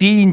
3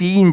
3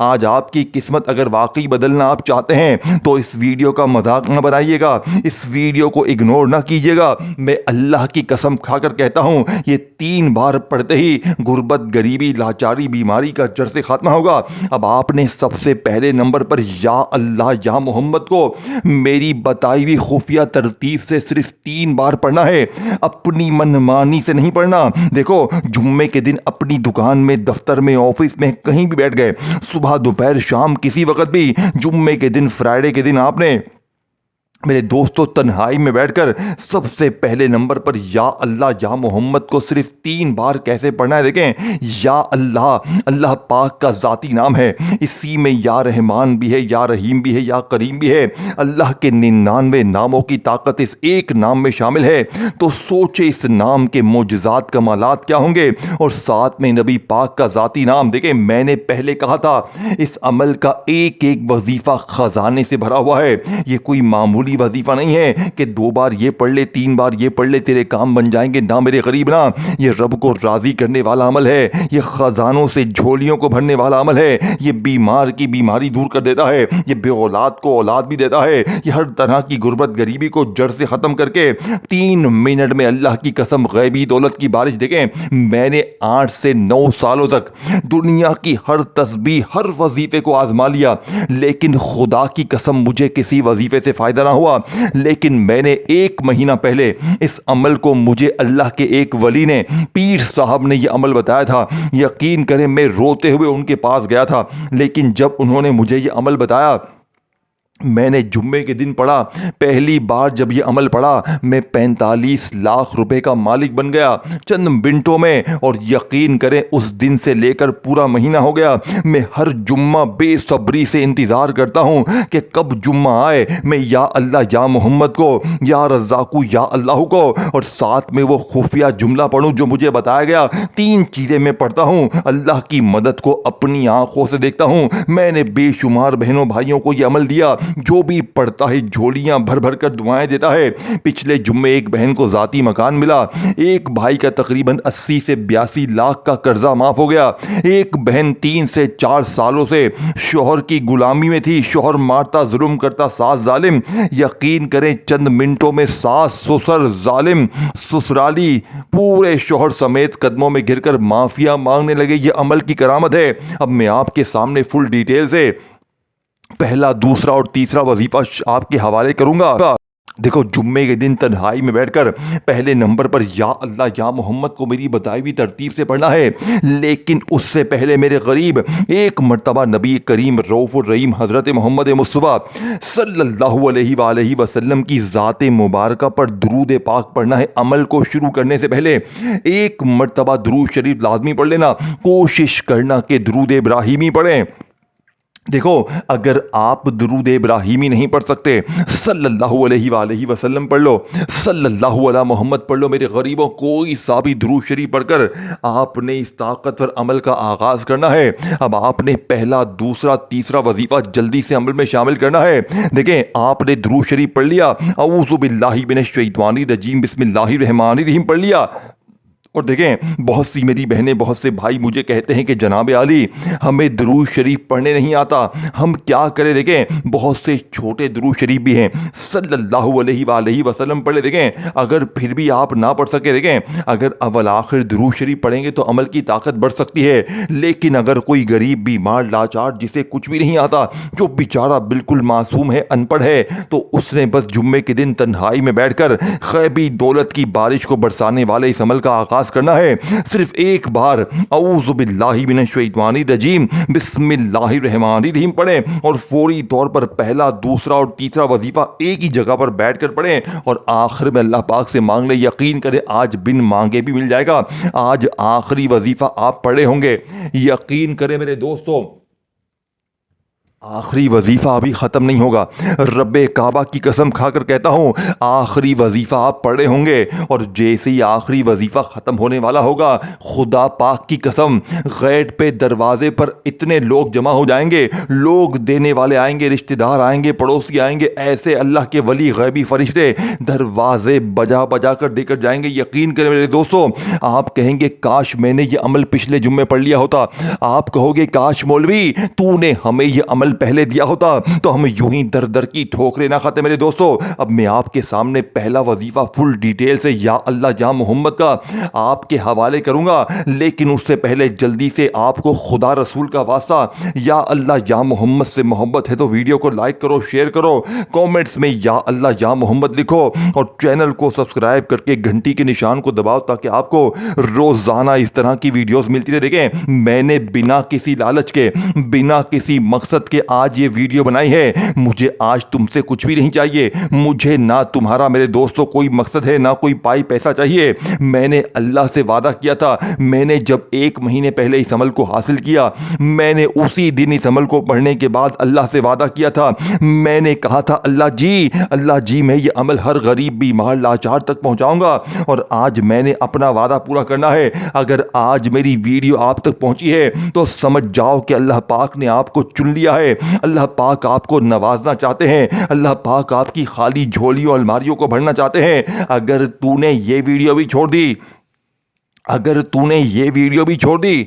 آج آپ کی قسمت اگر واقعی بدلنا آپ چاہتے ہیں تو اس ویڈیو کا مذاق نہ بنائیے گا, اس ویڈیو کو اگنور نہ کیجیے گا. میں اللہ کی قسم کھا کر کہتا ہوں یہ 3 بار پڑھتے ہی غربت, غریبی, لاچاری, بیماری کا جڑ سے خاتمہ ہوگا. اب آپ نے سب سے پہلے نمبر پر یا اللہ یا محمد کو میری بتائی ہوئی خفیہ ترتیب سے صرف 3 بار پڑھنا ہے, اپنی منمانی سے نہیں پڑھنا. دیکھو, جمعے کے دن اپنی دکان میں, دفتر میں, آفس میں کہیں بھی بیٹھ گئے, صبح دوپہر شام کسی وقت بھی, جمعے کے دن فرائیڈے کے دن آپ نے میرے دوستوں تنہائی میں بیٹھ کر سب سے پہلے نمبر پر یا اللہ یا محمد کو صرف 3 بار کیسے پڑھنا ہے. دیکھیں, یا اللہ اللہ پاک کا ذاتی نام ہے, اسی میں یا رحمان بھی ہے, یا رحیم بھی ہے, یا کریم بھی ہے. اللہ کے 99 ناموں کی طاقت اس ایک نام میں شامل ہے. تو سوچے اس نام کے معجزات کمالات کیا ہوں گے, اور ساتھ میں نبی پاک کا ذاتی نام. دیکھیں, میں نے پہلے کہا تھا اس عمل کا ایک ایک وظیفہ خزانے سے بھرا ہوا ہے. یہ کوئی معمولی وظیفہ نہیں ہے کہ 2 بار یہ پڑھ لے, 3 بار یہ پڑھ لے, تیرے کام بن جائیں گے. نہ میرے غریب نہ, یہ رب کو راضی کرنے والا عمل ہے, یہ خزانوں سے جھولیوں کو بھرنے والا عمل ہے, یہ بیمار کی بیماری دور کر دیتا ہے, یہ بے اولاد کو اولاد بھی دیتا ہے, یہ ہر طرح کی غربت غریبی کو جڑ سے ختم کر کے 3 منٹ میں اللہ کی قسم غیبی دولت کی بارش. دیکھیں, میں نے 8 سے 9 سالوں تک دنیا کی ہر تسبیح, ہر وظیفے کو آزما لیا, لیکن خدا کی قسم مجھے کسی وظیفے سے فائدہ نہ ہوا. لیکن میں نے 1 مہینہ پہلے اس عمل کو, مجھے اللہ کے ایک ولی نے, پیر صاحب نے یہ عمل بتایا تھا. یقین کریں میں روتے ہوئے ان کے پاس گیا تھا, لیکن جب انہوں نے مجھے یہ عمل بتایا, میں نے جمعے کے دن پڑھا. پہلی بار جب یہ عمل پڑھا میں 45 لاکھ روپے کا مالک بن گیا چند منٹوں میں. اور یقین کریں اس دن سے لے کر پورا مہینہ ہو گیا, میں ہر جمعہ بے صبری سے انتظار کرتا ہوں کہ کب جمعہ آئے, میں یا اللہ یا محمد کو, یا رزاقو یا اللہ کو, اور ساتھ میں وہ خفیہ جملہ پڑھوں جو مجھے بتایا گیا. 3 چیزیں میں پڑھتا ہوں, اللہ کی مدد کو اپنی آنکھوں سے دیکھتا ہوں. میں نے بے شمار بہنوں بھائیوں کو یہ عمل دیا, جو بھی پڑھتا ہے جھولیاں بھر بھر کر دعائیں دیتا ہے. پچھلے جمعے ایک بہن کو ذاتی مکان ملا, ایک بھائی کا تقریباً 80 سے 82 لاکھ کا قرضہ معاف ہو گیا, ایک بہن 3 سے 4 سالوں سے شوہر کی غلامی میں تھی, شوہر مارتا ظلم کرتا, ساس ظالم. یقین کریں چند منٹوں میں ساس, سسر, ظالم, سسرالی پورے شوہر سمیت قدموں میں گر کر معافیا مانگنے لگے. یہ عمل کی کرامت ہے. اب میں آپ کے سامنے فل ڈیٹیل سے پہلا, دوسرا اور تیسرا وظیفہ آپ کے حوالے کروں گا. دیکھو, جمعے کے دن تنہائی میں بیٹھ کر پہلے نمبر پر یا اللہ یا محمد کو میری بتائی ہوئی ترتیب سے پڑھنا ہے, لیکن اس سے پہلے میرے غریب ایک مرتبہ نبی کریم رؤوف الرحیم حضرت محمد مصطفیٰ صلی اللہ علیہ وآلہ وسلم کی ذات مبارکہ پر درود پاک پڑھنا ہے. عمل کو شروع کرنے سے پہلے 1 مرتبہ درود شریف لازمی پڑھ لینا. کوشش کرنا کہ درود ابراہیمی پڑھیں. دیکھو, اگر آپ درود ابراہیمی نہیں پڑھ سکتے, صلی اللہ علیہ وآلہ وسلم پڑھ لو, صلی اللہ علیہ محمد پڑھ لو. میرے غریبوں, کوئی سا بھی درود شریف پڑھ کر آپ نے اس طاقتور عمل کا آغاز کرنا ہے. اب آپ نے پہلا, دوسرا, تیسرا وظیفہ جلدی سے عمل میں شامل کرنا ہے. دیکھیں, آپ نے درود شریف پڑھ لیا, اعوذ باللہ من الشیطان الرجیم بسم اللہ الرحمن الرحیم پڑھ لیا. اور دیکھیں, بہت سی میری بہنیں, بہت سے بھائی مجھے کہتے ہیں کہ جناب عالی ہمیں درود شریف پڑھنے نہیں آتا, ہم کیا کریں. دیکھیں, بہت سے چھوٹے درود شریف بھی ہیں, صلی اللہ علیہ وآلہ وسلم پڑھے. دیکھیں, اگر پھر بھی آپ نہ پڑھ سکے, دیکھیں اگر اول آخر درود شریف پڑھیں گے تو عمل کی طاقت بڑھ سکتی ہے. لیکن اگر کوئی غریب, بیمار, لاچار, جسے کچھ بھی نہیں آتا, جو بیچارہ بالکل معصوم ہے, ان پڑھ ہے, تو اس نے بس جمعے کے دن تنہائی میں بیٹھ کر غیبی دولت کی بارش کو برسانے والے اس عمل کا آغاز کرنا ہے. صرف 1 بار اعوذ باللہ من الشیطان الرجیم بسم اللہ الرحمن الرحیم پڑھیں, اور فوری طور پر پہلا, دوسرا اور تیسرا وظیفہ ایک ہی جگہ پر بیٹھ کر پڑھیں, اور آخر میں اللہ پاک سے مانگ لیں. یقین کریں آج بن مانگے بھی مل جائے گا. آج آخری وظیفہ آپ پڑھے ہوں گے. یقین کریں میرے دوستوں, آخری وظیفہ ابھی ختم نہیں ہوگا. رب کعبہ کی قسم کھا کر کہتا ہوں آخری وظیفہ آپ پڑھے ہوں گے اور جیسے ہی آخری وظیفہ ختم ہونے والا ہوگا خدا پاک کی قسم گیٹ پہ دروازے پر اتنے لوگ جمع ہو جائیں گے, لوگ دینے والے آئیں گے, رشتہ دار آئیں گے, پڑوسی آئیں گے, ایسے اللہ کے ولی غیبی فرشتے دروازے بجا بجا کر دے کر جائیں گے. یقین کریں میرے دوستو, آپ کہیں گے کاش میں نے یہ عمل پچھلے جمعے پڑھ لیا ہوتا. آپ کہو گے کاش مولوی تو نے ہمیں یہ عمل پہلے دیا ہوتا تو ہم یوں ہی در در کی ٹھوکریں نہ کھاتے. میرے دوستو اب میں آپ کے سامنے پہلا وظیفہ فل ڈیٹیل سے یا اللہ یا محمد کا آپ کے حوالے کروں گا, لیکن اس سے پہلے جلدی سے آپ کو خدا رسول کا واسطہ یا اللہ یا محمد سے محبت ہے تو ویڈیو کو لائک کرو, شیئر کرو, کومنٹس میں یا اللہ یا محمد لکھو اور چینل کو سبسکرائب کر کے گھنٹی کے نشان کو دباؤ تاکہ آپ کو روزانہ اس طرح کی ویڈیوز ملتی رہے. دیکھیں میں نے بنا کسی لالچ کے, بنا کسی مقصد کے آج یہ ویڈیو بنائی ہے. مجھے آج تم سے کچھ بھی نہیں چاہیے, مجھے نہ تمہارا میرے دوستوں کوئی مقصد ہے, نہ کوئی پائی پیسہ چاہیے. میں نے اللہ سے وعدہ کیا تھا, میں نے جب 1 مہینے پہلے اس عمل کو حاصل کیا میں نے اسی دن اس عمل کو پڑھنے کے بعد اللہ سے وعدہ کیا تھا. میں نے کہا تھا اللہ جی میں یہ عمل ہر غریب بیمار لاچار تک پہنچاؤں گا اور آج میں نے اپنا وعدہ پورا کرنا ہے. اگر آج میری ویڈیو آپ تک پہنچی ہے تو سمجھ جاؤ کہ اللہ پاک نے آپ کو چن لیا ہے, اللہ پاک آپ کو نوازنا چاہتے ہیں, اللہ پاک آپ کی خالی جھولیوں الماریوں کو بھرنا چاہتے ہیں. اگر تو نے یہ ویڈیو بھی چھوڑ دی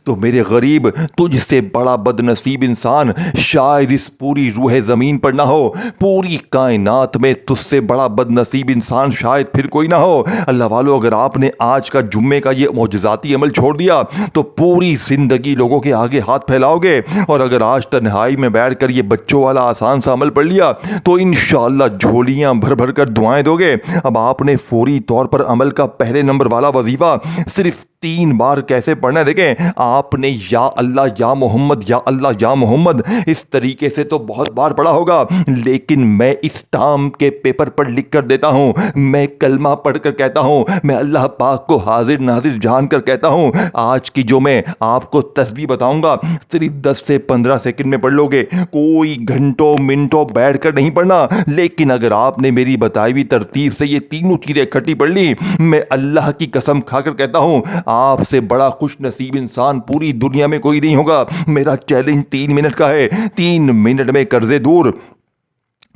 تو میرے غریب تجھ سے بڑا بد نصیب انسان شاید اس پوری روح زمین پر نہ ہو, پوری کائنات میں تجھ سے بڑا بد نصیب انسان شاید پھر کوئی نہ ہو. اللہ والو اگر آپ نے آج کا جمعے کا یہ معجزاتی عمل چھوڑ دیا تو پوری زندگی لوگوں کے آگے ہاتھ پھیلاؤ گے, اور اگر آج تنہائی میں بیٹھ کر یہ بچوں والا آسان سا عمل پڑھ لیا تو انشاءاللہ جھولیاں بھر بھر کر دعائیں دو گے. اب آپ نے فوری طور پر عمل کا پہلے نمبر والا وظیفہ صرف 3 بار کیسے پڑھنا ہے. دیکھیں آپ نے یا اللہ یا محمد یا اللہ یا محمد اس طریقے سے تو بہت بار پڑھا ہوگا, لیکن میں اس ٹام کے پیپر پر لکھ کر دیتا ہوں, میں کلمہ پڑھ کر کہتا ہوں, میں اللہ پاک کو حاضر ناظر جان کر کہتا ہوں. آج کی جو میں آپ کو تسبیح بتاؤں گا صرف 10 سے 15 سیکنڈ میں پڑھ لو گے, کوئی گھنٹوں منٹوں بیٹھ کر نہیں پڑھنا. لیکن اگر آپ نے میری بتائی ہوئی ترتیب سے یہ تینوں چیزیں اکٹھی پڑھ لی, میں اللہ کی قسم کھا کر کہتا ہوں آپ سے بڑا خوش نصیب انسان پوری دنیا میں کوئی نہیں ہوگا. میرا چیلنج 3 منٹ کا ہے, 3 منٹ میں قرضے دور,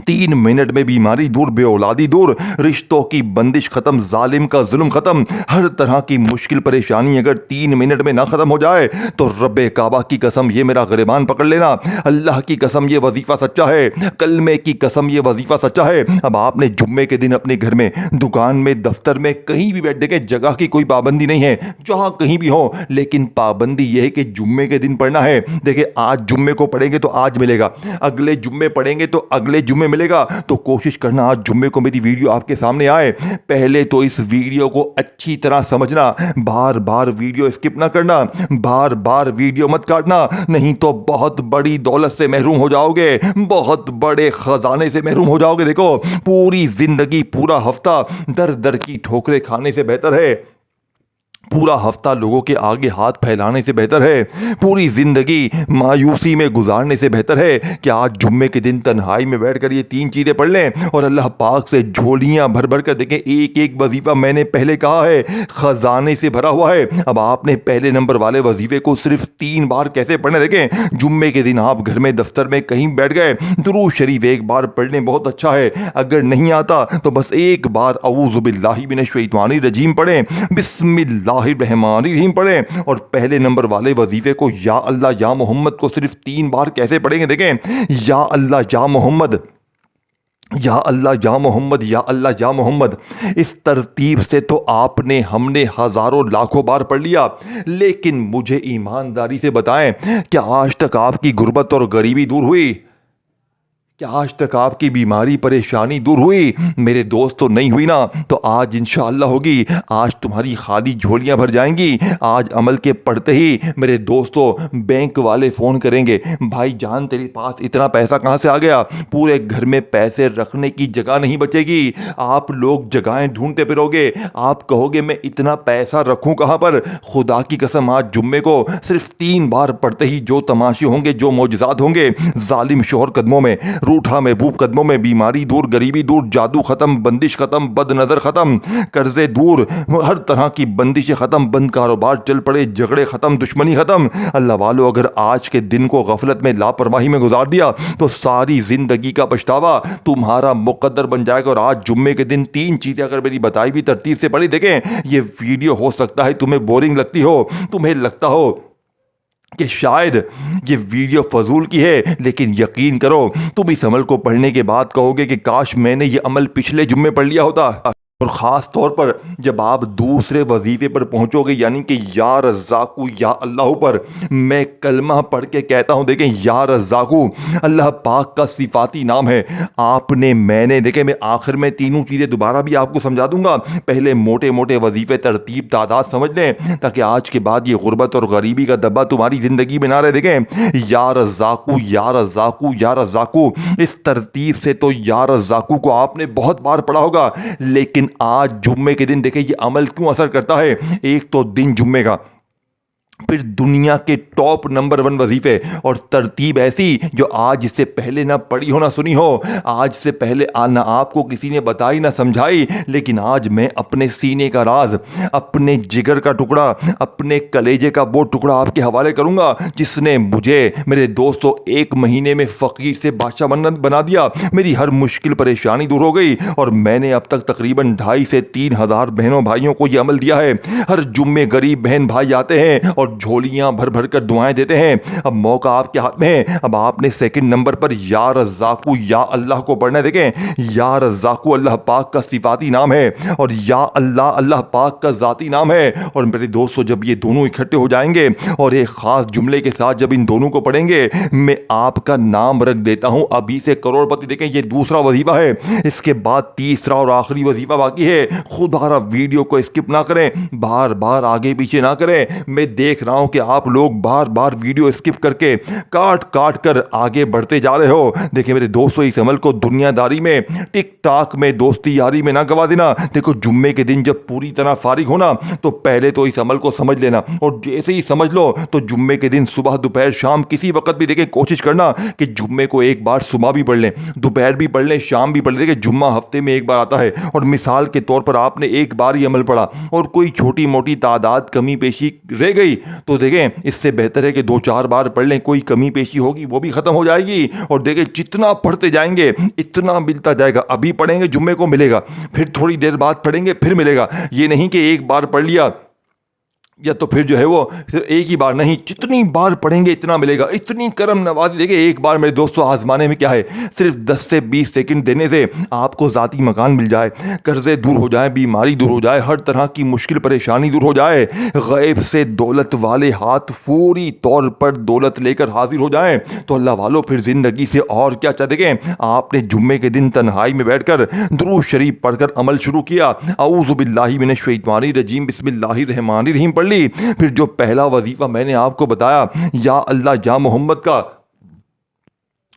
3 منٹ میں بیماری دور, بے اولادی دور, رشتوں کی بندش ختم, ظالم کا ظلم ختم, ہر طرح کی مشکل پریشانی اگر 3 منٹ میں نہ ختم ہو جائے تو رب کعبہ کی قسم یہ میرا گریبان پکڑ لینا, اللہ کی قسم یہ وظیفہ سچا ہے, کلمے کی قسم یہ وظیفہ سچا ہے. اب آپ نے جمعے کے دن اپنے گھر میں, دکان میں, دفتر میں, کہیں بھی بیٹھ کے, جگہ کی کوئی پابندی نہیں ہے, جہاں کہیں بھی ہو, لیکن پابندی یہ ہے کہ جمعے کے دن پڑھنا ہے. دیکھیں آج جمعے کو پڑھیں گے تو آج ملے گا, اگلے جمعے پڑھیں گے تو اگلے جمعے ملے گا. تو کوشش کرنا آج جمعے کو میری ویڈیو آپ کے سامنے آئے. پہلے تو اس ویڈیو کو اچھی طرح سمجھنا, بار بار ویڈیو اسکپ نہ کرنا, بار بار ویڈیو مت کاٹنا, نہیں تو بہت بڑی دولت سے محروم ہو جاؤ گے, بہت بڑے خزانے سے محروم ہو جاؤ گے. دیکھو پوری زندگی, پورا ہفتہ در در کی ٹھوکریں کھانے سے بہتر ہے, پورا ہفتہ لوگوں کے آگے ہاتھ پھیلانے سے بہتر ہے, پوری زندگی مایوسی میں گزارنے سے بہتر ہے کہ آج جمعے کے دن تنہائی میں بیٹھ کر یہ 3 چیزیں پڑھ لیں اور اللہ پاک سے جھولیاں بھر بھر کر دیکھیں. ایک ایک وظیفہ میں نے پہلے کہا ہے خزانے سے بھرا ہوا ہے. اب آپ نے پہلے نمبر والے وظیفے کو صرف 3 بار کیسے پڑھنا, دیکھیں جمعے کے دن آپ گھر میں, دفتر میں, کہیں بیٹھ گئے, درود شریف ایک بار پڑھ لیں, بہت اچھا ہے. اگر نہیں آتا تو بس ایک بار اعوذ باللہ من الشیطان الرجیم پڑھیں, بسم اللہ الرحمن الرحیم پڑھیں, اور پہلے نمبر والے وظیفے کو یا اللہ یا محمد کو صرف 3 بار کیسے پڑھیں گے. دیکھیں یا اللہ یا محمد, یا اللہ یا محمد, یا اللہ یا محمد, اس ترتیب سے تو آپ نے, ہم نے ہزاروں لاکھوں بار پڑھ لیا. لیکن مجھے ایمانداری سے بتائیں کہ آج تک آپ کی غربت اور غریبی دور ہوئی؟ کیا آج تک آپ کی بیماری پریشانی دور ہوئی؟ میرے دوست تو نہیں ہوئی نا، تو آج انشاءاللہ ہوگی۔ آج تمہاری خالی جھولیاں بھر جائیں گی۔ آج عمل کے پڑھتے ہی میرے دوستوں بینک والے فون کریں گے، بھائی جان تیرے پاس اتنا پیسہ کہاں سے آ گیا؟ پورے گھر میں پیسے رکھنے کی جگہ نہیں بچے گی۔ آپ لوگ جگہیں ڈھونڈتے پھرو گے، آپ کہو گے میں اتنا پیسہ رکھوں کہاں پر؟ خدا کی قسم آج جمعے کو صرف 3 بار پڑھتے ہی جو تماشے ہوں گے، جو معجزات ہوں گے، ظالم شوہر قدموں میں، روٹھا محبوب قدموں میں، بیماری دور، غریبی دور، جادو ختم، بندش ختم، بد نظر ختم، قرضے دور، ہر طرح کی بندشیں ختم، بند کاروبار چل پڑے، جھگڑے ختم، دشمنی ختم۔ اللہ والو اگر آج کے دن کو غفلت میں، لاپرواہی میں گزار دیا تو ساری زندگی کا پچھتاوا تمہارا مقدر بن جائے گا۔ اور آج جمعے کے دن 3 چیزیں اگر میری بتائی بھی ترتیب سے پڑھی، دیکھیں یہ ویڈیو ہو سکتا ہے تمہیں بورنگ لگتی ہو، تمہیں لگتا ہو کہ شاید یہ ویڈیو فضول کی ہے، لیکن یقین کرو تم اس عمل کو پڑھنے کے بعد کہو گے کہ کاش میں نے یہ عمل پچھلے جمعے پڑھ لیا ہوتا۔ اور خاص طور پر جب آپ دوسرے وظیفے پر پہنچو گے، یعنی کہ یا رزاقو یا اللہ پر میں کلمہ پڑھ کے کہتا ہوں، دیکھیں یا رزاقو اللہ پاک کا صفاتی نام ہے۔ آپ نے، میں نے، دیکھیں میں آخر میں تینوں چیزیں دوبارہ بھی آپ کو سمجھا دوں گا، پہلے موٹے موٹے وظیفے ترتیب تعداد سمجھ لیں تاکہ آج کے بعد یہ غربت اور غریبی کا دبا تمہاری زندگی میں نہ رہے۔ دیکھیں یا رزاقو یا رزاقو یا رزاقو، اس ترتیب سے تو یا رزاقو کو آپ نے بہت بار پڑھا ہوگا، لیکن آج جمعے کے دن دیکھیں یہ عمل کیوں اثر کرتا ہے۔ ایک تو دن جمعے کا، پھر دنیا کے ٹاپ نمبر 1 وظیفے، اور ترتیب ایسی جو آج اس سے پہلے نہ پڑھی ہو نہ سنی ہو، آج سے پہلے نہ آپ کو کسی نے بتائی نہ سمجھائی، لیکن آج میں اپنے سینے کا راز، اپنے جگر کا ٹکڑا، اپنے کلیجے کا وہ ٹکڑا آپ کے حوالے کروں گا جس نے مجھے، میرے دوستو، 1 مہینے میں فقیر سے بادشاہ بنا دیا۔ میری ہر مشکل پریشانی دور ہو گئی، اور میں نے اب تک تقریباً 2,500 سے 3,000 بہنوں بھائیوں کو یہ عمل دیا ہے۔ ہر جمعے غریب بہن بھائی آتے ہیں اور جھولیاں بھر بھر کر دعائیں دیتے ہیں۔ اب موقع آپ کے ہاتھ میں ہے، اب آپ نے 2 نمبر پر یا رزاقو یا اللہ کو پڑھنا ہے۔ دیکھیں یا رزاقو اللہ پاک کا صفاتی نام ہے، اور یا اللہ اللہ پاک کا ذاتی نام ہے۔ اور میرے دوستو جب یہ دونوں اکٹھے ہو جائیں گے اور ایک خاص جملے کے ساتھ جب ان دونوں کو پڑھیں گے، میں آپ کا نام رکھ دیتا ہوں ابھی سے کروڑ پتی۔ دیکھیں یہ دوسرا وظیفہ ہے، اس کے بعد تیسرا اور آخری وظیفہ باقی ہے۔ خدا را ویڈیو کو اسکپ نہ کریں، بار بار آگے پیچھے نہ کریں۔ میں دیکھ رہا ہوں کہ آپ لوگ بار بار ویڈیو اسکپ کر کے کاٹ کاٹ کر آگے بڑھتے جا رہے ہو۔ دیکھیں میرے دوستو اس عمل کو دنیا داری میں، ٹک ٹاک میں، دوستی یاری میں نہ گوا دینا۔ دیکھو جمعے کے دن جب پوری طرح فارغ ہونا تو پہلے تو اس عمل کو سمجھ لینا، اور جیسے ہی سمجھ لو تو جمعے کے دن صبح دوپہر شام کسی وقت بھی دیکھیں کوشش کرنا کہ جمعے کو ایک بار صبح بھی پڑھ لیں، دوپہر بھی پڑھ لیں، شام بھی پڑھ لیں۔ دیکھیں جمعہ ہفتے میں ایک بار آتا ہے، اور مثال کے طور پر آپ نے ایک بار ہی عمل پڑھا اور کوئی چھوٹی موٹی تعداد کمی پیشی رہ گئی تو دیکھیں اس سے بہتر ہے کہ 2-4 بار پڑھ لیں، کوئی کمی پیشی ہوگی وہ بھی ختم ہو جائے گی۔ اور دیکھیں جتنا پڑھتے جائیں گے اتنا ملتا جائے گا۔ ابھی پڑھیں گے جمعے کو ملے گا، پھر تھوڑی دیر بعد پڑھیں گے پھر ملے گا۔ یہ نہیں کہ ایک بار پڑھ لیا یا تو پھر جو ہے وہ ایک ہی بار، نہیں، جتنی بار پڑھیں گے اتنا ملے گا۔ اتنی کرم نوازی دیکھیں ایک بار میرے دوستو آزمانے میں کیا ہے، صرف 10 سے 20 سیکنڈ دینے سے آپ کو ذاتی مکان مل جائے، قرضے دور ہو جائیں، بیماری دور ہو جائے، ہر طرح کی مشکل پریشانی دور ہو جائے، غیب سے دولت والے ہاتھ فوری طور پر دولت لے کر حاضر ہو جائیں، تو اللہ والو پھر زندگی سے اور کیا چاہتے ہیں۔ آپ نے جمعے کے دن تنہائی میں بیٹھ کر درود شریف پڑھ کر عمل شروع کیا، اعوذ باللہ من الشیطان الرجیم بسم اللہ الرحمن الرحیم پڑھ لی۔ پھر جو پہلا وظیفہ میں نے آپ کو بتایا یا اللہ یا محمد کا،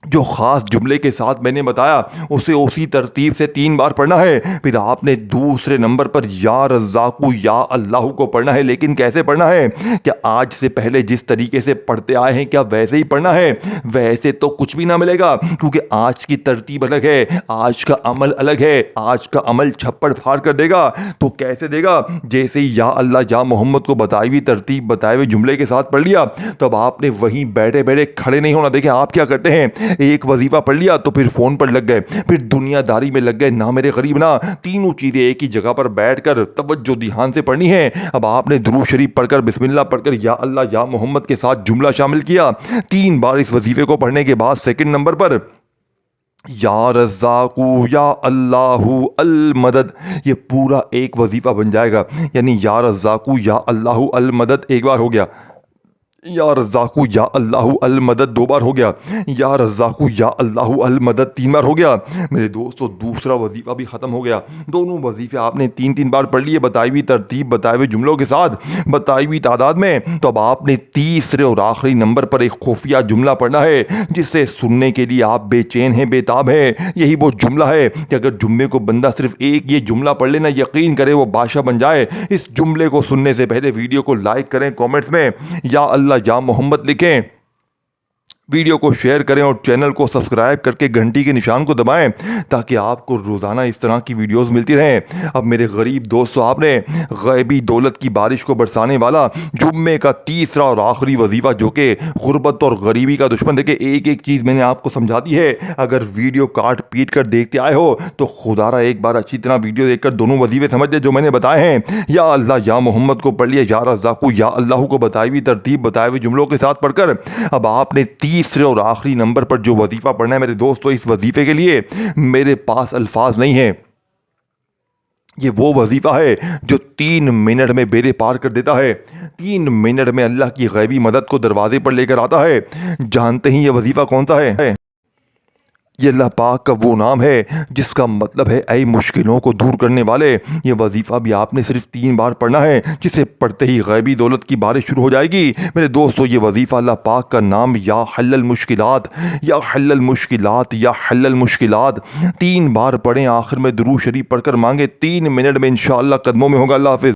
جو خاص جملے کے ساتھ میں نے بتایا، اسے اسی ترتیب سے 3 بار پڑھنا ہے۔ پھر آپ نے دوسرے نمبر پر یا رزاقو یا اللہ کو پڑھنا ہے، لیکن کیسے پڑھنا ہے؟ کیا آج سے پہلے جس طریقے سے پڑھتے آئے ہیں کیا ویسے ہی پڑھنا ہے؟ ویسے تو کچھ بھی نہ ملے گا، کیونکہ آج کی ترتیب الگ ہے، آج کا عمل الگ ہے، آج کا عمل چھپڑ پھاڑ کر دے گا۔ تو کیسے دے گا؟ جیسے ہی یا اللہ یا محمد کو بتائی ہوئی ترتیب بتائے ہوئے جملے کے ساتھ پڑھ لیا، تب آپ نے وہیں بیٹھے بیٹھے کھڑے نہیں ہونا۔ دیکھیں آپ کیا کرتے ہیں، ایک وظیفہ پڑھ لیا تو پھر فون پر لگ گئے، پھر دنیا داری میں لگ گئے، نہ میرے قریب نہ، تینوں چیزیں ایک ہی جگہ پر بیٹھ کر توجہ دھیان سے پڑھنی ہے۔ اب آپ نے درود شریف پڑھ کر بسم اللہ پڑھ کر یا اللہ یا محمد کے ساتھ جملہ شامل کیا 3 بار۔ اس وظیفے کو پڑھنے کے بعد 2 نمبر پر یا رزاقو یا اللہ المدد، یہ پورا ایک وظیفہ بن جائے گا، یعنی یا رزاقو یا اللہ المدد ایک بار ہو گیا۔ یا رزاقو یا اللہ المدد 2 بار ہو گیا، یا رزاقو یا اللہ المدد 3 بار ہو گیا۔ میرے دوستو دوسرا وظیفہ بھی ختم ہو گیا۔ دونوں وظیفے آپ نے 3 بار پڑھ لیے، بتائی ہوئی ترتیب، بتائے ہوئے جملوں کے ساتھ، بتائی ہوئی تعداد میں۔ تو اب آپ نے تیسرے اور آخری نمبر پر ایک خفیہ جملہ پڑھنا ہے جسے سننے کے لیے آپ بے چین ہیں، بے تاب ہیں۔ یہی وہ جملہ ہے کہ اگر جمعے کو بندہ صرف ایک یہ جملہ پڑھ لینا، یقین کرے وہ بادشاہ بن جائے۔ اس جملے کو سننے سے پہلے ویڈیو کو لائک کریں، کامنٹس میں یا اللہ یا محمد لکھیں، ویڈیو کو شیئر کریں اور چینل کو سبسکرائب کر کے گھنٹی کے نشان کو دبائیں تاکہ آپ کو روزانہ اس طرح کی ویڈیوز ملتی رہیں۔ اب میرے غریب دوستو، آپ نے غیبی دولت کی بارش کو برسانے والا جمعے کا تیسرا اور آخری وظیفہ، جو کہ غربت اور غریبی کا دشمن، دیکھیں ایک ایک چیز میں نے آپ کو سمجھا دی ہے۔ اگر ویڈیو کاٹ پیٹ کر دیکھتے آئے ہو تو خدا را ایک بار اچھی طرح ویڈیو دیکھ کر دونوں وظیفے سمجھ لیں جو میں نے بتائے ہیں۔ یا اللہ یا محمد کو پڑھ لیا، یا رزاقو یا اللہ کو بتائی ہوئی ترتیب، بتائے ہوئے جملوں کے ساتھ پڑھ کر اب آپ نے تیسرے اور آخری نمبر پر جو وظیفہ پڑھنا ہے میرے دوستو، اس وظیفے کے لیے میرے پاس الفاظ نہیں ہیں۔ یہ وہ وظیفہ ہے جو 3 منٹ میں بیڑے پار کر دیتا ہے، 3 منٹ میں اللہ کی غیبی مدد کو دروازے پر لے کر آتا ہے۔ جانتے ہیں یہ وظیفہ کون سا ہے؟ یہ اللہ پاک کا وہ نام ہے جس کا مطلب ہے اے مشکلوں کو دور کرنے والے۔ یہ وظیفہ بھی آپ نے صرف 3 بار پڑھنا ہے، جسے پڑھتے ہی غیبی دولت کی بارش شروع ہو جائے گی۔ میرے دوستو یہ وظیفہ اللہ پاک کا نام یا حل المشکلات، یا حل المشکلات، یا حل المشکلات 3 بار پڑھیں، آخر میں درود شریف پڑھ کر مانگے، 3 منٹ میں انشاءاللہ قدموں میں ہوگا۔ اللہ حافظ۔